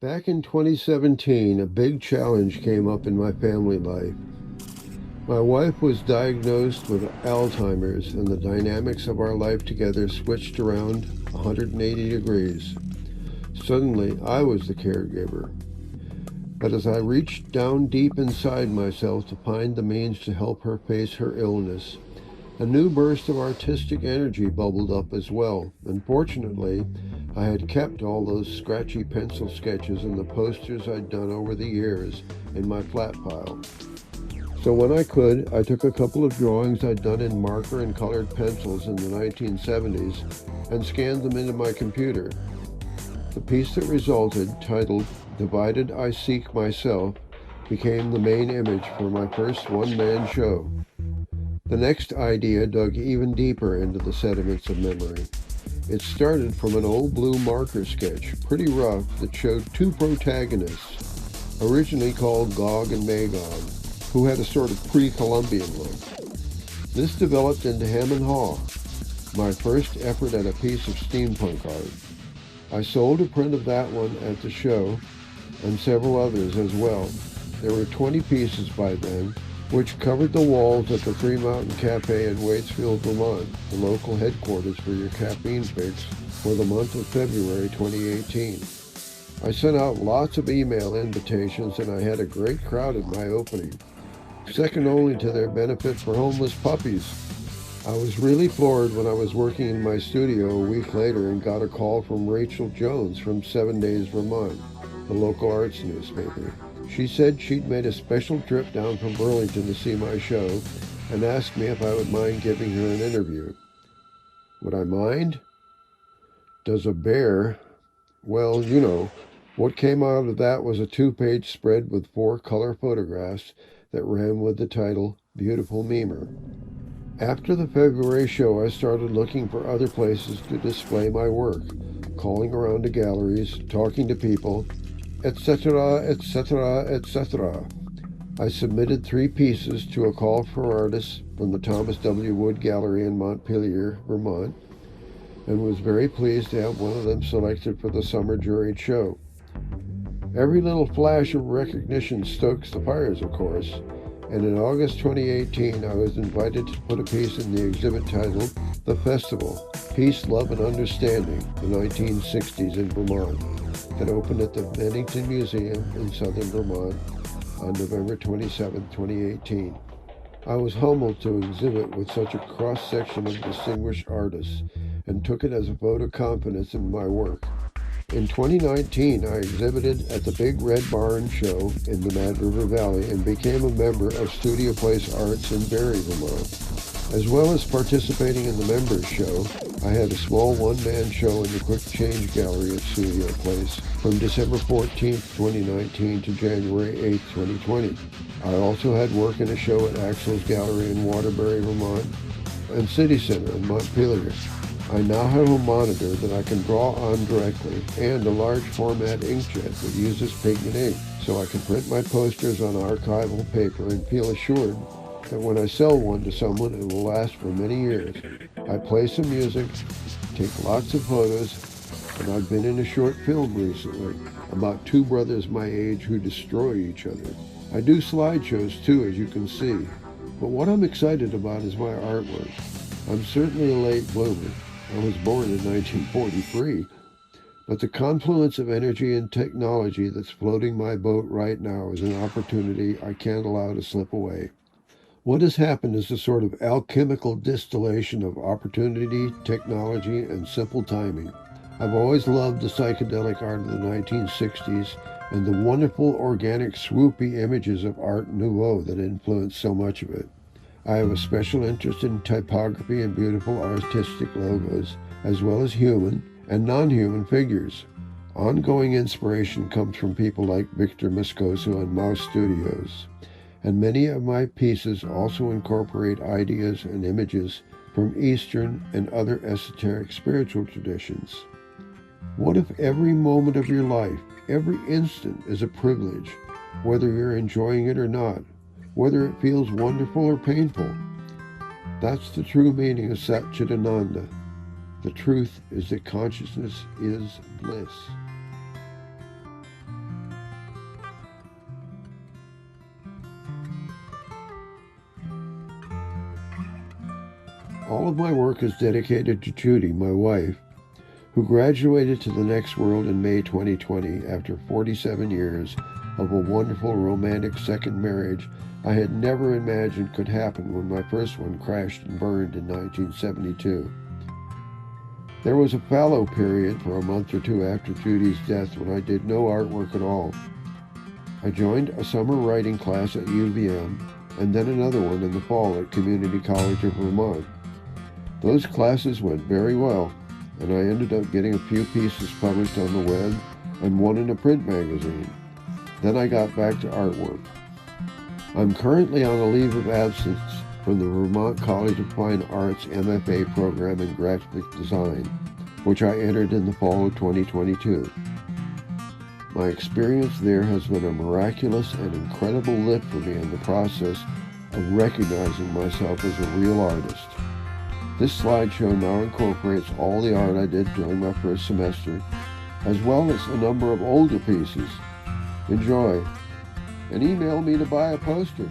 Back in 2017, a big challenge came up in my family life. My wife was diagnosed with Alzheimer's, and the dynamics of our life together switched around 180 degrees. Suddenly, I was the caregiver. But as I reached down deep inside myself to find the means to help her face her illness, a new burst of artistic energy bubbled up as well. Unfortunately, I had kept all those scratchy pencil sketches and the posters I'd done over the years in my flat file. So when I could, I took a couple of drawings I'd done in marker and colored pencils in the 1970s and scanned them into my computer. The piece that resulted, titled Divided I Seek Myself, became the main image for my first one-man show. The next idea dug even deeper into the sediments of memory. It started from an old blue marker sketch, pretty rough, that showed two protagonists, originally called Gog and Magog, who had a sort of pre-Columbian look. This developed into Hem and Haw, my first effort at a piece of steampunk art. I sold a print of that one at the show, and several others as well. There were 20 pieces by then, which covered the walls at the Three Mountain Cafe in Waitsfield, Vermont, the local headquarters for your caffeine fix for the month of February 2018. I sent out lots of email invitations, and I had a great crowd at my opening, second only to their benefit for homeless puppies. I was really floored when I was working in my studio a week later and got a call from Rachel Jones from 7 Days Vermont, the local arts newspaper. She said she'd made a special trip down from Burlington to see my show and asked me if I would mind giving her an interview. Would I mind? Does a bear? Well, what came out of that was a two-page spread with 4 color photographs that ran with the title Beautiful Memer. After the February show, I started looking for other places to display my work, calling around to galleries, talking to people, etc., etc., etc. I submitted 3 pieces to a call for artists from the Thomas W. Wood Gallery in Montpelier, Vermont, and was very pleased to have one of them selected for the summer juried show. Every little flash of recognition stokes the fires, of course, and in August 2018 I was invited to put a piece in the exhibit titled The Festival, Peace, Love, and Understanding, the 1960s in Vermont, that opened at the Bennington Museum in southern Vermont on November 27, 2018. I was humbled to exhibit with such a cross-section of distinguished artists and took it as a vote of confidence in my work. In 2019, I exhibited at the Big Red Barn Show in the Mad River Valley and became a member of Studio Place Arts in Barrie, Vermont. As well as participating in the Members Show, I had a small one-man show in the Quick Change Gallery at Studio Place from December 14, 2019 to January 8, 2020. I also had work in a show at Axel's Gallery in Waterbury, Vermont, and City Center in Montpelier. I now have a monitor that I can draw on directly and a large format inkjet that uses pigment ink, so I can print my posters on archival paper and feel assured that when I sell one to someone it will last for many years. I play some music, take lots of photos, and I've been in a short film recently about 2 brothers my age who destroy each other. I do slideshows too, as you can see, but what I'm excited about is my artwork. I'm certainly a late bloomer. I was born in 1943, but the confluence of energy and technology that's floating my boat right now is an opportunity I can't allow to slip away. What has happened is a sort of alchemical distillation of opportunity, technology, and simple timing. I've always loved the psychedelic art of the 1960s and the wonderful organic swoopy images of Art Nouveau that influenced so much of it. I have a special interest in typography and beautiful artistic logos, as well as human and non-human figures. Ongoing inspiration comes from people like Victor Moscoso and Mouse Studios, and many of my pieces also incorporate ideas and images from Eastern and other esoteric spiritual traditions. What if every moment of your life, every instant is a privilege, whether you're enjoying it or not? Whether it feels wonderful or painful? That's the true meaning of Satchitananda. The truth is that consciousness is bliss. All of my work is dedicated to Judy, my wife, who graduated to the next world in May 2020 after 47 years of a wonderful romantic second marriage I had never imagined could happen when my first one crashed and burned in 1972. There was a fallow period for a month or two after Judy's death when I did no artwork at all. I joined a summer writing class at UVM and then another one in the fall at Community College of Vermont. Those classes went very well, and I ended up getting a few pieces published on the web and one in a print magazine. Then I got back to artwork. I'm currently on a leave of absence from the Vermont College of Fine Arts MFA Program in Graphic Design, which I entered in the fall of 2022. My experience there has been a miraculous and incredible lift for me in the process of recognizing myself as a real artist. This slideshow now incorporates all the art I did during my first semester, as well as a number of older pieces. Enjoy, and email me to buy a poster.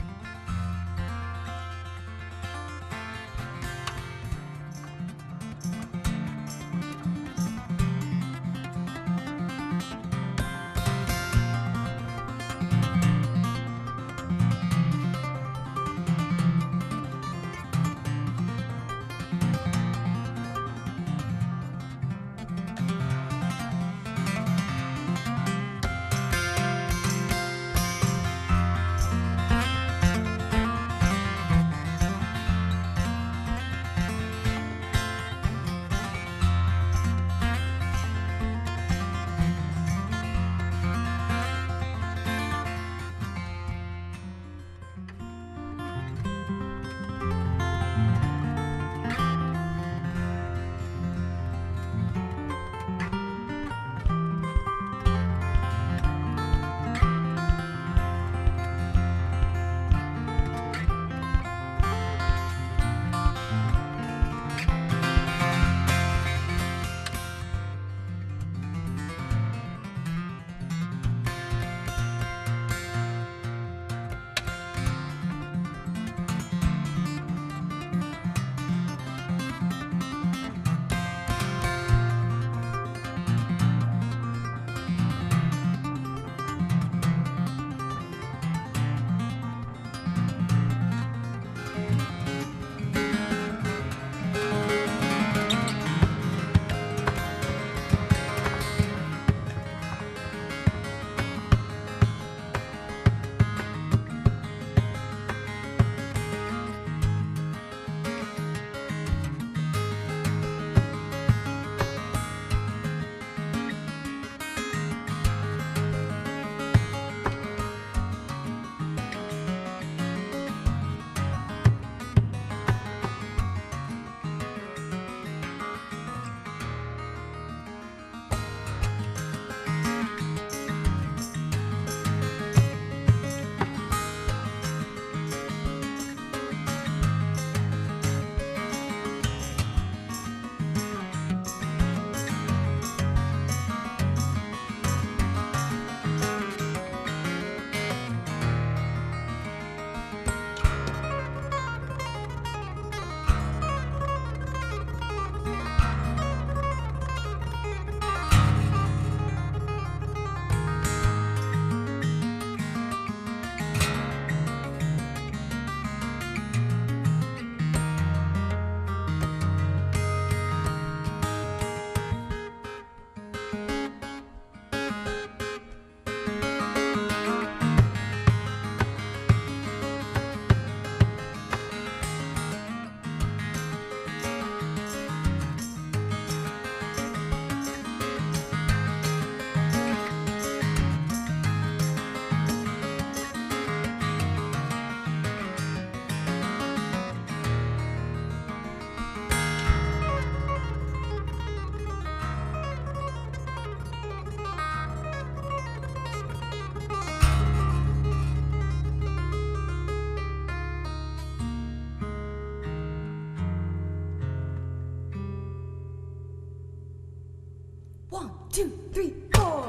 One, two, three, four.